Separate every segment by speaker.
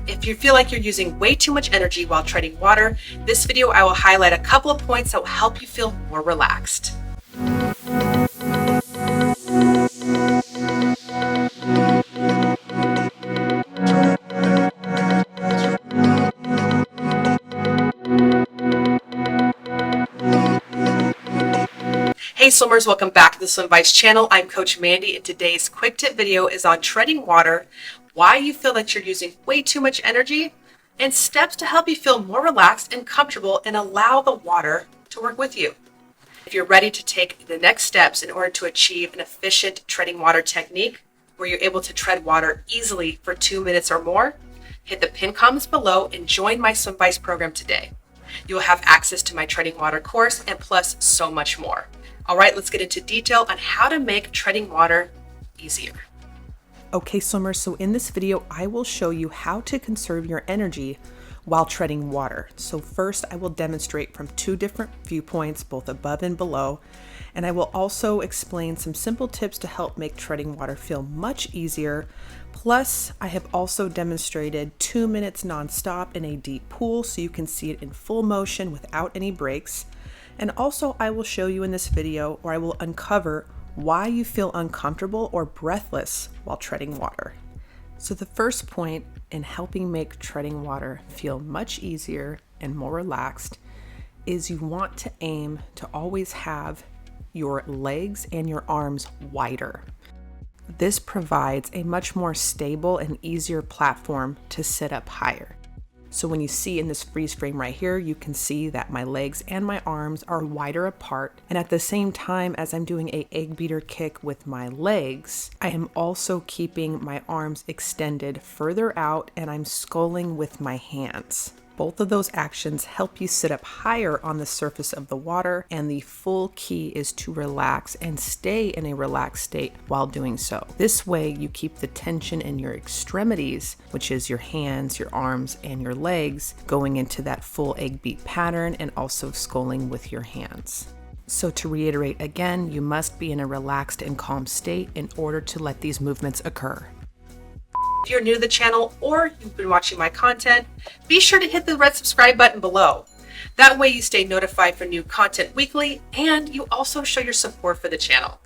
Speaker 1: If you feel like you're using way too much energy while treading water, this video I will highlight a couple of points that will help you feel more relaxed. Hey swimmers, welcome back to the SWIMVICE channel. I'm Coach Mandy and today's quick tip video is on treading water, why you feel that you're using way too much energy, and steps to help you feel more relaxed and comfortable and allow the water to work with you. If you're ready to take the next steps in order to achieve an efficient treading water technique where you're able to tread water easily for 2 minutes or more, hit the pinned comments below and join my SWIMVICE program today. You will have access to my treading water course and plus so much more. All right, let's get into detail on how to make treading water easier. Okay, swimmers, so in this video, I will show you how to conserve your energy while treading water. So first, I will demonstrate from 2 different viewpoints, both above and below, and I will also explain some simple tips to help make treading water feel much easier. Plus, I have also demonstrated 2 minutes nonstop in a deep pool so you can see it in full motion without any breaks. And also I will show you in this video, or I will uncover why you feel uncomfortable or breathless while treading water. So the first point in helping make treading water feel much easier and more relaxed is you want to aim to always have your legs and your arms wider. This provides a much more stable and easier platform to sit up higher. So when you see in this freeze frame right here, you can see that my legs and my arms are wider apart. And at the same time as I'm doing a egg beater kick with my legs, I am also keeping my arms extended further out and I'm sculling with my hands. Both of those actions help you sit up higher on the surface of the water, and the full key is to relax and stay in a relaxed state while doing so. This way you keep the tension in your extremities, which is your hands, your arms, and your legs, going into that full egg beat pattern and also sculling with your hands. So to reiterate again, you must be in a relaxed and calm state in order to let these movements occur. If you're new to the channel or you've been watching my content, be sure to hit the red subscribe button below. That way you stay notified for new content weekly and you also show your support for the channel.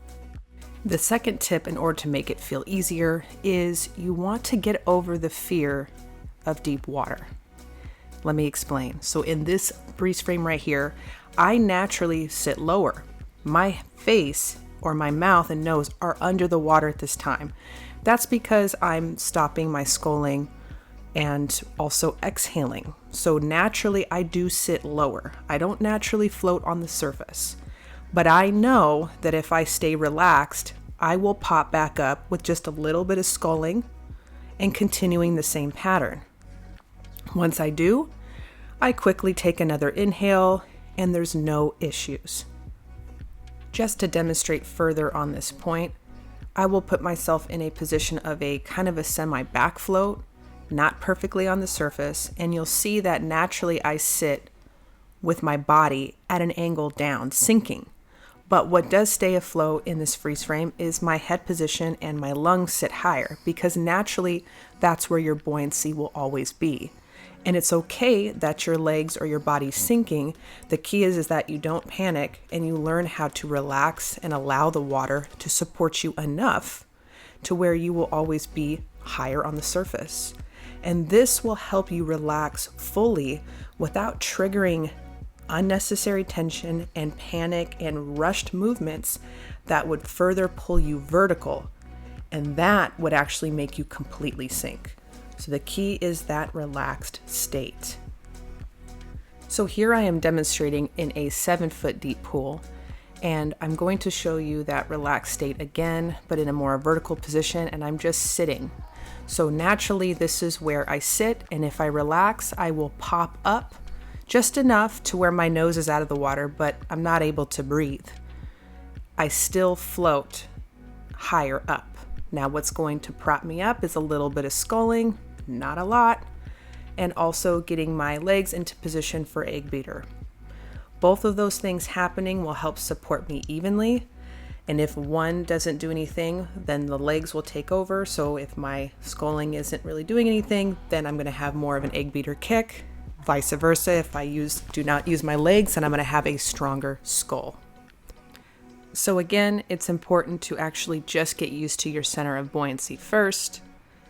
Speaker 1: The second tip in order to make it feel easier is you want to get over the fear of deep water. Let me explain. So in this freeze frame right here, I naturally sit lower. My face or my mouth and nose are under the water at this time. That's because I'm stopping my sculling and also exhaling. So naturally I do sit lower. I don't naturally float on the surface, but I know that if I stay relaxed, I will pop back up with just a little bit of sculling and continuing the same pattern. Once I do, I quickly take another inhale and there's no issues. Just to demonstrate further on this point, I will put myself in a position of a kind of a semi-back float, not perfectly on the surface, and you'll see that naturally I sit with my body at an angle down, sinking. But what does stay afloat in this freeze frame is my head position and my lungs sit higher, because naturally that's where your buoyancy will always be. And it's okay that your legs or your body's sinking. The key is that you don't panic and you learn how to relax and allow the water to support you enough to where you will always be higher on the surface. And this will help you relax fully without triggering unnecessary tension and panic and rushed movements that would further pull you vertical. And that would actually make you completely sink. So the key is that relaxed state. So here I am demonstrating in a 7-foot deep pool, and I'm going to show you that relaxed state again, but in a more vertical position, and I'm just sitting. So naturally this is where I sit, and if I relax, I will pop up just enough to where my nose is out of the water, but I'm not able to breathe. I still float higher up. Now what's going to prop me up is a little bit of sculling, not a lot, and also getting my legs into position for egg beater. Both of those things happening will help support me evenly, And if one doesn't do anything, then the legs will take over. So if my sculling isn't really doing anything, then I'm going to have more of an egg beater kick. Vice versa, if I do not use my legs, then I'm going to have a stronger skull. So again, it's important to actually just get used to your center of buoyancy first,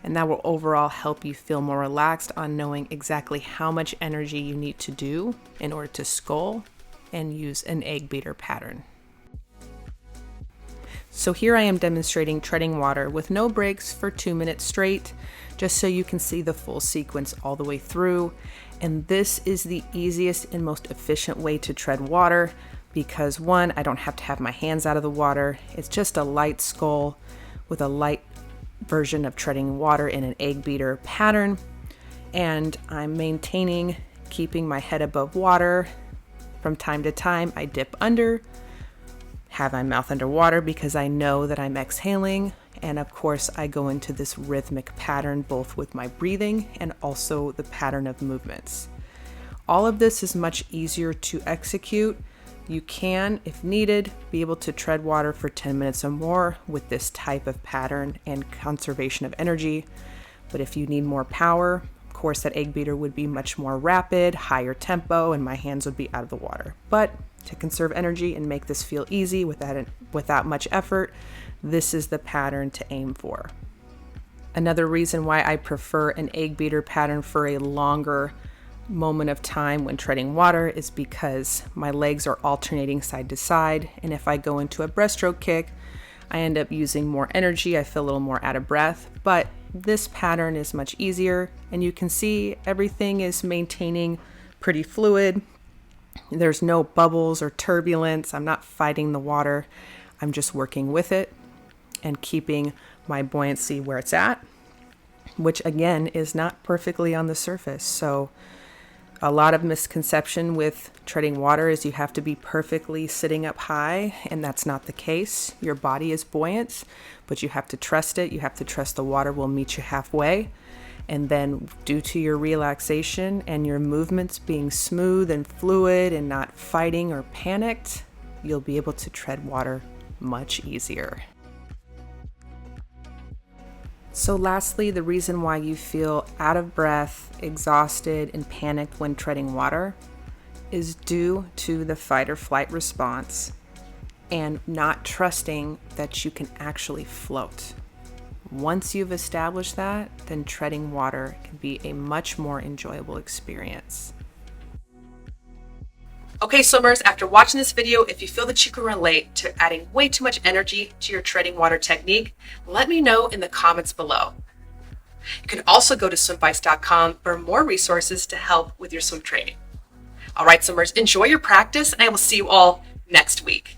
Speaker 1: and that will overall help you feel more relaxed on knowing exactly how much energy you need to do in order to scull and use an egg beater pattern. So here I am demonstrating treading water with no breaks for 2 minutes straight, just so you can see the full sequence all the way through. And this is the easiest and most efficient way to tread water because one, I don't have to have my hands out of the water. It's just a light scull with a light version of treading water in an egg beater pattern. And I'm maintaining keeping my head above water. From time to time, I dip under, have my mouth underwater because I know that I'm exhaling. And of course, I go into this rhythmic pattern both with my breathing and also the pattern of movements. All of this is much easier to execute. You can, if needed, be able to tread water for 10 minutes or more with this type of pattern and conservation of energy. But if you need more power, of course, that egg beater would be much more rapid, higher tempo, and my hands would be out of the water. But to conserve energy and make this feel easy without much effort, this is the pattern to aim for. Another reason why I prefer an egg beater pattern for a longer moment of time when treading water is because my legs are alternating side to side, and if I go into a breaststroke kick, I end up using more energy. I feel a little more out of breath, but this pattern is much easier, and you can see everything is maintaining pretty fluid. There's no bubbles or turbulence. I'm not fighting the water. I'm just working with it and keeping my buoyancy where it's at, which again is not perfectly on the surface. So a lot of misconception with treading water is you have to be perfectly sitting up high, and that's not the case. Your body is buoyant, but you have to trust it. You have to trust the water will meet you halfway. And then due to your relaxation and your movements being smooth and fluid and not fighting or panicked, you'll be able to tread water much easier. So lastly, the reason why you feel out of breath, exhausted, and panicked when treading water is due to the fight or flight response and not trusting that you can actually float. Once you've established that, then treading water can be a much more enjoyable experience. Okay, swimmers, after watching this video, if you feel that you can relate to adding way too much energy to your treading water technique, let me know in the comments below. You can also go to swimvice.com for more resources to help with your swim training. All right, swimmers, enjoy your practice, and I will see you all next week.